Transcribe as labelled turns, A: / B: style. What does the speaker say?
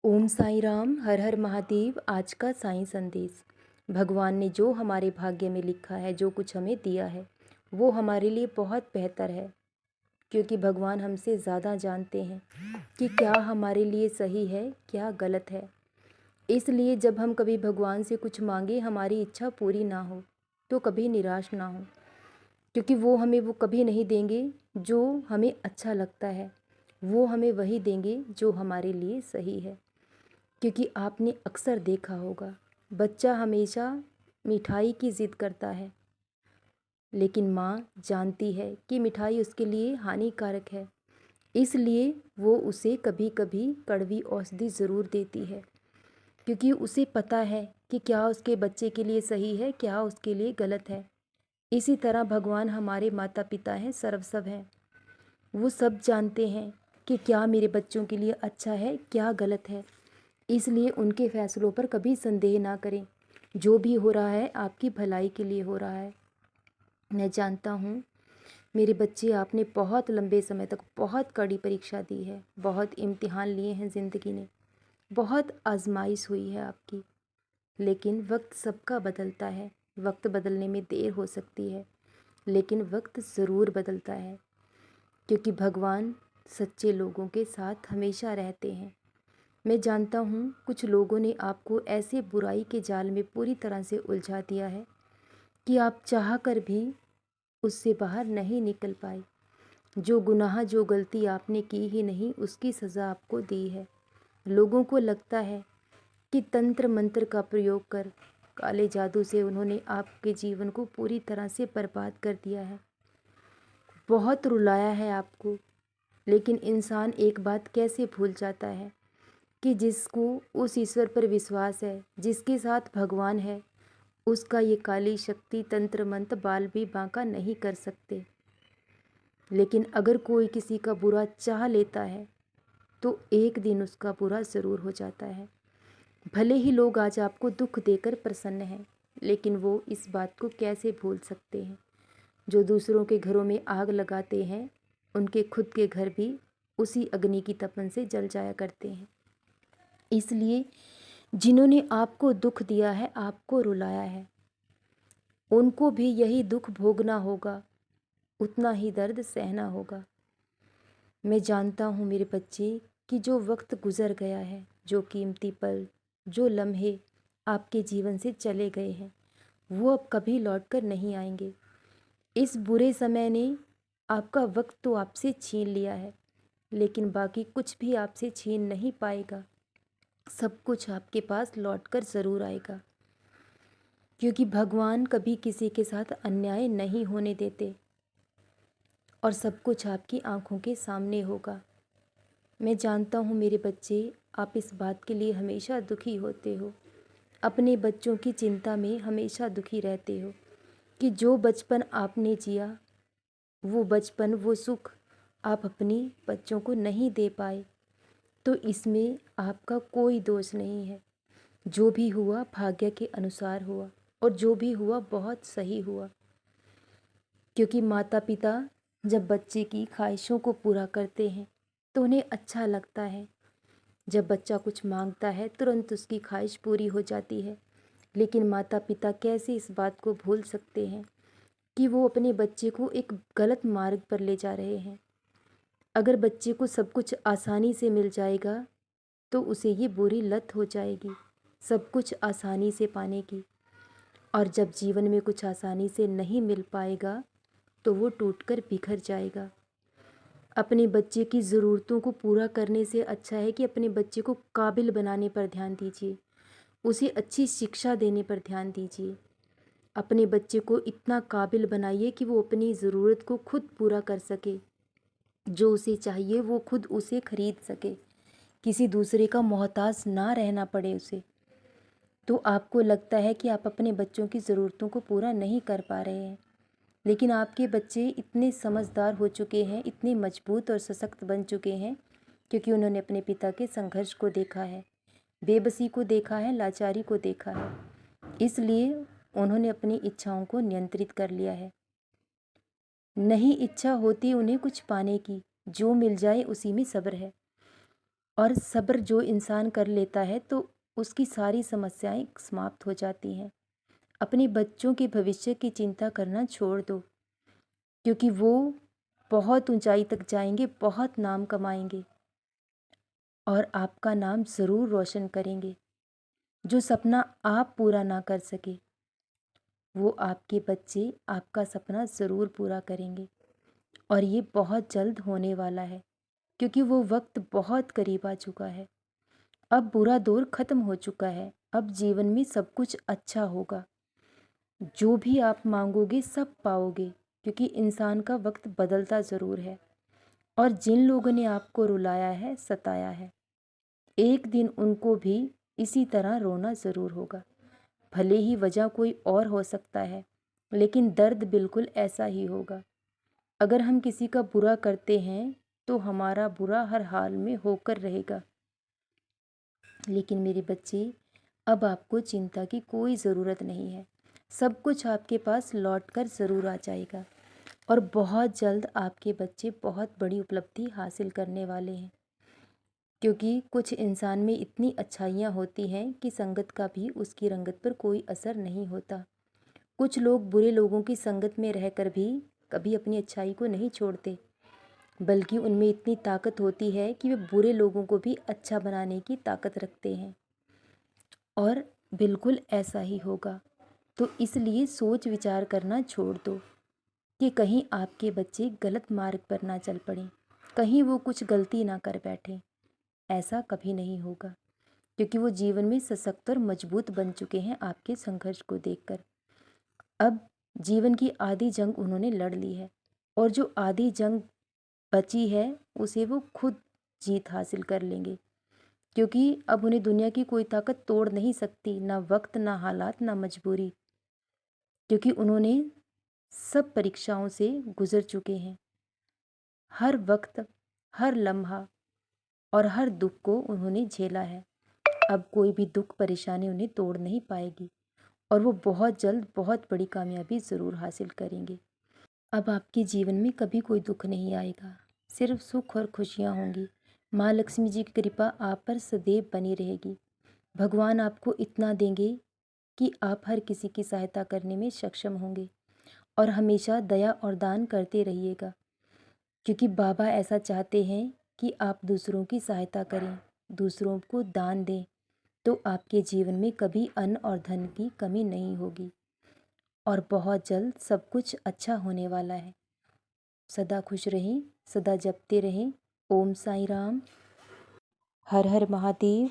A: ओम साईं राम, हर हर महादेव। आज का साईं संदेश। भगवान ने जो हमारे भाग्य में लिखा है, जो कुछ हमें दिया है, वो हमारे लिए बहुत बेहतर है। क्योंकि भगवान हमसे ज़्यादा जानते हैं कि क्या हमारे लिए सही है, क्या गलत है। इसलिए जब हम कभी भगवान से कुछ मांगे, हमारी इच्छा पूरी ना हो तो कभी निराश ना हो। क्योंकि वो हमें वो कभी नहीं देंगे जो हमें अच्छा लगता है, वो हमें वही देंगे जो हमारे लिए सही है। क्योंकि आपने अक्सर देखा होगा, बच्चा हमेशा मिठाई की ज़िद करता है, लेकिन माँ जानती है कि मिठाई उसके लिए हानिकारक है। इसलिए वो उसे कभी कभी कड़वी औषधि ज़रूर देती है, क्योंकि उसे पता है कि क्या उसके बच्चे के लिए सही है, क्या उसके लिए गलत है। इसी तरह भगवान हमारे माता पिता हैं, सर्वस्व हैं। वो सब जानते हैं कि क्या मेरे बच्चों के लिए अच्छा है, क्या गलत है। इसलिए उनके फैसलों पर कभी संदेह ना करें। जो भी हो रहा है आपकी भलाई के लिए हो रहा है। मैं जानता हूँ मेरे बच्चे, आपने बहुत लंबे समय तक बहुत कड़ी परीक्षा दी है, बहुत इम्तिहान लिए हैं ज़िंदगी ने, बहुत आजमाइश हुई है आपकी। लेकिन वक्त सबका बदलता है। वक्त बदलने में देर हो सकती है, लेकिन वक्त ज़रूर बदलता है। क्योंकि भगवान सच्चे लोगों के साथ हमेशा रहते हैं। मैं जानता हूँ कुछ लोगों ने आपको ऐसे बुराई के जाल में पूरी तरह से उलझा दिया है कि आप चाह कर भी उससे बाहर नहीं निकल पाए। जो गुनाह, जो गलती आपने की ही नहीं, उसकी सज़ा आपको दी है। लोगों को लगता है कि तंत्र मंत्र का प्रयोग कर, काले जादू से उन्होंने आपके जीवन को पूरी तरह से बर्बाद कर दिया है, बहुत रुलाया है आपको। लेकिन इंसान एक बात कैसे भूल जाता है कि जिसको उस ईश्वर पर विश्वास है, जिसके साथ भगवान है, उसका ये काली शक्ति, तंत्र मंत्र बाल भी बांका नहीं कर सकते। लेकिन अगर कोई किसी का बुरा चाह लेता है तो एक दिन उसका बुरा ज़रूर हो जाता है। भले ही लोग आज आपको दुख देकर प्रसन्न हैं, लेकिन वो इस बात को कैसे भूल सकते हैं। जो दूसरों के घरों में आग लगाते हैं, उनके खुद के घर भी उसी अग्नि की तपन से जल जाया करते हैं। इसलिए जिन्होंने आपको दुख दिया है, आपको रुलाया है, उनको भी यही दुख भोगना होगा, उतना ही दर्द सहना होगा। मैं जानता हूँ मेरे बच्चे कि जो वक्त गुजर गया है, जो कीमती पल, जो लम्हे आपके जीवन से चले गए हैं, वो अब कभी लौट कर नहीं आएंगे। इस बुरे समय ने आपका वक्त तो आपसे छीन लिया है, लेकिन बाकी कुछ भी आपसे छीन नहीं पाएगा। सब कुछ आपके पास लौट कर ज़रूर आएगा। क्योंकि भगवान कभी किसी के साथ अन्याय नहीं होने देते और सब कुछ आपकी आंखों के सामने होगा। मैं जानता हूँ मेरे बच्चे, आप इस बात के लिए हमेशा दुखी होते हो, अपने बच्चों की चिंता में हमेशा दुखी रहते हो कि जो बचपन आपने जिया, वो बचपन, वो सुख आप अपनी बच्चों को नहीं दे पाए। तो इसमें आपका कोई दोष नहीं है। जो भी हुआ भाग्य के अनुसार हुआ, और जो भी हुआ बहुत सही हुआ। क्योंकि माता पिता जब बच्चे की ख्वाहिशों को पूरा करते हैं तो उन्हें अच्छा लगता है। जब बच्चा कुछ मांगता है, तुरंत उसकी ख्वाहिश पूरी हो जाती है। लेकिन माता पिता कैसे इस बात को भूल सकते हैं कि वो अपने बच्चे को एक गलत मार्ग पर ले जा रहे हैं। अगर बच्चे को सब कुछ आसानी से मिल जाएगा तो उसे ये बुरी लत हो जाएगी, सब कुछ आसानी से पाने की। और जब जीवन में कुछ आसानी से नहीं मिल पाएगा तो वो टूटकर बिखर जाएगा। अपने बच्चे की ज़रूरतों को पूरा करने से अच्छा है कि अपने बच्चे को काबिल बनाने पर ध्यान दीजिए, उसे अच्छी शिक्षा देने पर ध्यान दीजिए। अपने बच्चे को इतना काबिल बनाइए कि वो अपनी ज़रूरत को खुद पूरा कर सके, जो उसे चाहिए वो खुद उसे खरीद सके, किसी दूसरे का मोहताज ना रहना पड़े उसे। तो आपको लगता है कि आप अपने बच्चों की ज़रूरतों को पूरा नहीं कर पा रहे हैं, लेकिन आपके बच्चे इतने समझदार हो चुके हैं, इतने मजबूत और सशक्त बन चुके हैं, क्योंकि उन्होंने अपने पिता के संघर्ष को देखा है, बेबसी को देखा है, लाचारी को देखा है। इसलिए उन्होंने अपनी इच्छाओं को नियंत्रित कर लिया है। नहीं इच्छा होती उन्हें कुछ पाने की, जो मिल जाए उसी में सब्र है। और सब्र जो इंसान कर लेता है तो उसकी सारी समस्याएं समाप्त हो जाती हैं। अपने बच्चों के भविष्य की चिंता करना छोड़ दो, क्योंकि वो बहुत ऊंचाई तक जाएंगे, बहुत नाम कमाएंगे और आपका नाम ज़रूर रोशन करेंगे। जो सपना आप पूरा ना कर सके, वो आपके बच्चे आपका सपना ज़रूर पूरा करेंगे और ये बहुत जल्द होने वाला है, क्योंकि वो वक्त बहुत करीब आ चुका है। अब बुरा दौर ख़त्म हो चुका है। अब जीवन में सब कुछ अच्छा होगा। जो भी आप मांगोगे सब पाओगे, क्योंकि इंसान का वक्त बदलता ज़रूर है। और जिन लोगों ने आपको रुलाया है, सताया है, एक दिन उनको भी इसी तरह रोना ज़रूर होगा। भले ही वजह कोई और हो सकता है, लेकिन दर्द बिल्कुल ऐसा ही होगा। अगर हम किसी का बुरा करते हैं तो हमारा बुरा हर हाल में होकर रहेगा। लेकिन मेरे बच्चे, अब आपको चिंता की कोई ज़रूरत नहीं है। सब कुछ आपके पास लौट कर ज़रूर आ जाएगा और बहुत जल्द आपके बच्चे बहुत बड़ी उपलब्धि हासिल करने वाले हैं, क्योंकि कुछ इंसान में इतनी अच्छाइयाँ होती हैं कि संगत का भी उसकी रंगत पर कोई असर नहीं होता। कुछ लोग बुरे लोगों की संगत में रहकर भी कभी अपनी अच्छाई को नहीं छोड़ते, बल्कि उनमें इतनी ताकत होती है कि वे बुरे लोगों को भी अच्छा बनाने की ताकत रखते हैं। और बिल्कुल ऐसा ही होगा। तो इसलिए सोच विचार करना छोड़ दो कि कहीं आपके बच्चे गलत मार्ग पर ना चल पड़ें, कहीं वो कुछ गलती ना कर बैठें। ऐसा कभी नहीं होगा, क्योंकि वो जीवन में सशक्त और मजबूत बन चुके हैं आपके संघर्ष को देखकर। अब जीवन की आधी जंग उन्होंने लड़ ली है और जो आधी जंग बची है उसे वो खुद जीत हासिल कर लेंगे, क्योंकि अब उन्हें दुनिया की कोई ताकत तोड़ नहीं सकती, ना वक्त, ना हालात, ना मजबूरी, क्योंकि उन्होंने सब परीक्षाओं से गुजर चुके हैं। हर वक्त, हर लम्हा और हर दुख को उन्होंने झेला है। अब कोई भी दुख परेशानी उन्हें तोड़ नहीं पाएगी और वो बहुत जल्द बहुत बड़ी कामयाबी ज़रूर हासिल करेंगे। अब आपके जीवन में कभी कोई दुख नहीं आएगा, सिर्फ सुख और खुशियाँ होंगी। माँ लक्ष्मी जी की कृपा आप पर सदैव बनी रहेगी। भगवान आपको इतना देंगे कि आप हर किसी की सहायता करने में सक्षम होंगे और हमेशा दया और दान करते रहिएगा, क्योंकि बाबा ऐसा चाहते हैं कि आप दूसरों की सहायता करें, दूसरों को दान दें, तो आपके जीवन में कभी अन्न और धन की कमी नहीं होगी और बहुत जल्द सब कुछ अच्छा होने वाला है। सदा खुश रहें, सदा जपते रहें। ओम साईं राम। हर हर महादेव।